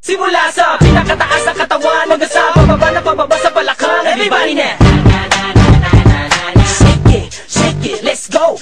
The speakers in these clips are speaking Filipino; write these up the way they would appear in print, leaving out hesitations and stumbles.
Simula sa pinakataas na katawan hanggang sa pababa sa balakang. Everybody na! Shake it, let's go!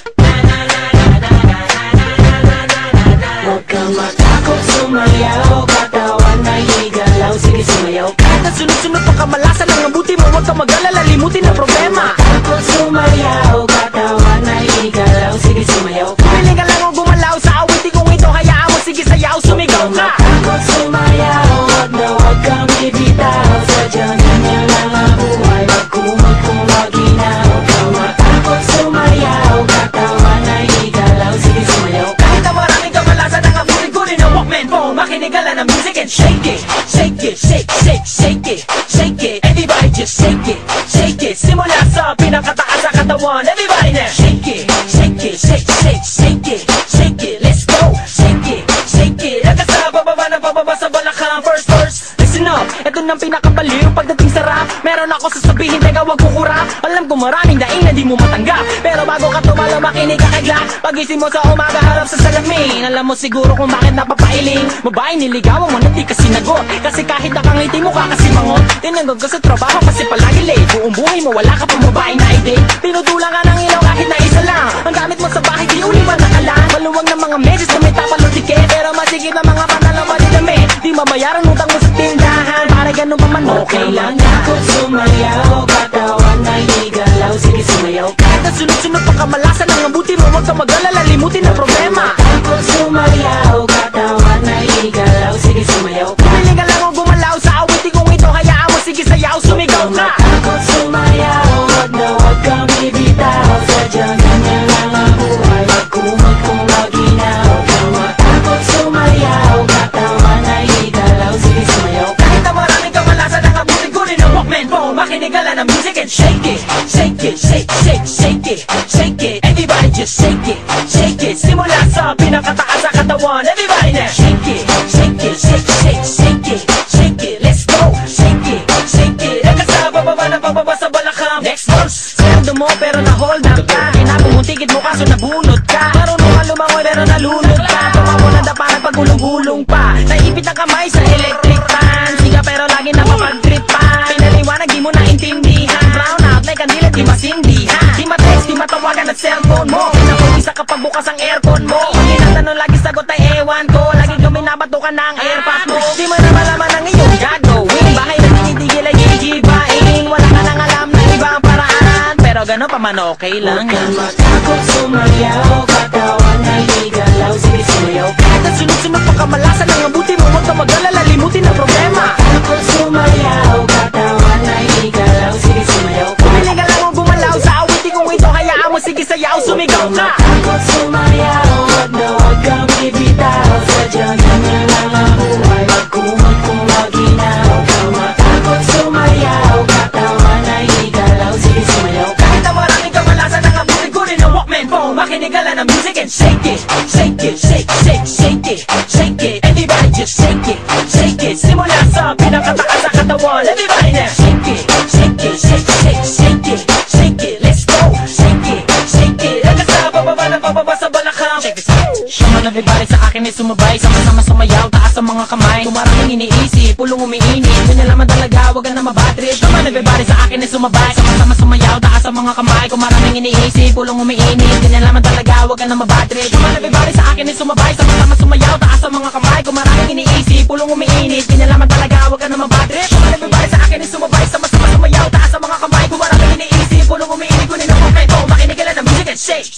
Huwag kang matakot sumayaw, katawan ay igalaw, sige sumayaw. Kahit na sunod-sunod pa kamalasan ang mabuti mo, huwag kang mag-alala, limutin ang problema. Takot sumayaw, katawan ay igalaw, sige sumayaw. Piling ka lang ang gumalaw sa awitin kong ito, hayaan mo, sige sayaw, sumigaw ka. Takot sumayaw, wag na wag kang bibitaw, sadyang ganyan lang ang buhay, magkumag kung maginaw. Huwag kang matakot sumayaw, katawan ay igalaw, sige sumayaw. Kahit na maraming kamalasan ang abutin ko rin ang Walkman phone, makinig ka lang ng music and shake it. Shake it, shake, shake, shake it, shake it. Everybody just shake it, shake it. Simula sa pinakataas sa katawan, everybody now. Shake it, shake it, shake, shake, shake it, shake it. Let's go, shake it, shake it. Hanggang sa bababa sa balakang. First verse, listen up, ito nang pinakabaliw pagdating sa rap. Meron ako sasabihin, teka wag kukurap. Alam ko maraming daing na di mo matanggap, pero bago ka tumalo makinig ka kay Glock. Pagising mo sa umaga harap sa salamin, alam mo siguro kung bakit napapailing. Babae niligawan mo na di ka sinagot, kasi kahit nakangiti mo ka kasi mangot. Tinanggag ka sa trabaho kasi palagi late, buong buhay mo wala ka pang babae na i-date. Tinutulang ka ng ilaw kahit na isa lang, ang gamit mo sa bahay di uliwan na kalan. Maluwag ng mga medyas na may tapalong tiket, pero masigit na mga pantalong madidamit. Di mabayaran utang mo sa tindahan, para ganun pa man okay lang. Takot sumayaw, katawan ay igalaw, sige sumayaw. Kahit na sunod-sunod pa kamalasan ang mabuti mo, huwag kang mag-alala, limutin ang problema. Takot sumayaw, katawan ay igalaw, sige sumayaw. Piling ka lang ang gumalaw sa awitin kong ito, hayaan mo, sige sayaw, sumigaw ka. Takot sumayaw, wag na wag kang bibitaw, sadyang ganyan lang ang buhay, magkumag kung maginaw. Huwag kang matakot sumayaw, katawan ay igalaw, sige sumayaw. Kahit na maraming kamalasan ang abutin ko rin ang Walkman phone, makinig ka lang ng music and shake it. Shake it, shake, shake, shake it, shake it. Everybody just shake it, shake it. Simula sa pinakataas sa katawan, everybody now. Shake it, shake it, shake, shake, shake it, shake it. Let's go, shake it, shake it. Hanggang sa bababa sa balakang. Next verse, sweldo mo pero na-hold up ka, kinapumuntikit mo kaso nabunot ka. Marunong ka lumangoy pero nalunod ka, tumawa na dapa nagpagulong-gulong pa. Naipit ang kamay sa electric fan, siga pero lagi napapag-tripan. Pinaliwanag di mo naintindihan, brown out like kandila di masindihan. Di ma-text, di matawagan at cellphone mo, pinapag-isa kapag bukas ang aircon mo. Pag tinatanong lagi sagot ay ewan ko, lagi kami nabatukan ng airpack mo. Di mo na malaman ang iyong gagawin, bahay na tinitigil ay gigibain. Wala ka nang alam na ibang paraan, pero gano'n pa man okay lang. Huwag kang matakot sumayaw, katawan ay igalaw, sige sumayaw. Kahit na sunod-sunod pa kamalasan ang mabuti mo, huwag kang mag-alala, limutin ang problema. Takot sumayaw, katawan ay igalaw, sige sumayaw. Piling ka lang ang gumalaw sa awitin kong ito, hayaan mo, sige sayaw, sumigaw ka. Takot sumayaw, wag na wag kang bibitaw, sadyang ganyan lang ang buhay, magkumag kung maginaw. Huwag kang matakot sumayaw, katawan ay igalaw, sige sumayaw. Kahit na maraming kamalasan ang abutin ko rin ang Walkman phone, makinig ka lang ng music and shake it. Shake it, shake, shake, shake it, shake it. Everybody just shake it, shake it. Simula sa pinakataas sa katawan, everybody now. Shake it, shake it, shake, shake, shake it, shake it. Let's go, shake it, shake it. Hanggang sa bababa sa balakang. Check this out. Sama na everybody sa akin ay sumabay, sama-sama sumayaw, taas ang mga kamay. Kung maraming iniisip, pulong umiinit, ganyan naman talaga, wag ka na mabatrip. Sama na everybody sa akin ay sumabay, sama-sama sumayaw, taas ang mga kamay. Kung maraming iniisip, pulong umiinit, ganyan naman talaga, wag ka na mabatrip. Sama na everybody sa akin ay sumabay, sama-sama sumayaw, taas ang mga kamay. Kung maraming iniisip, pulong umiinit, ganyan naman talaga, wag ka na mabatrip. Sama na everybody sa akin ay sumabay, sama-sama sumayaw, taas ang mga kamay. Kung maraming iniisip, pulong umiinit, kunin ang mga ito, makinig ka lang ng music and shake.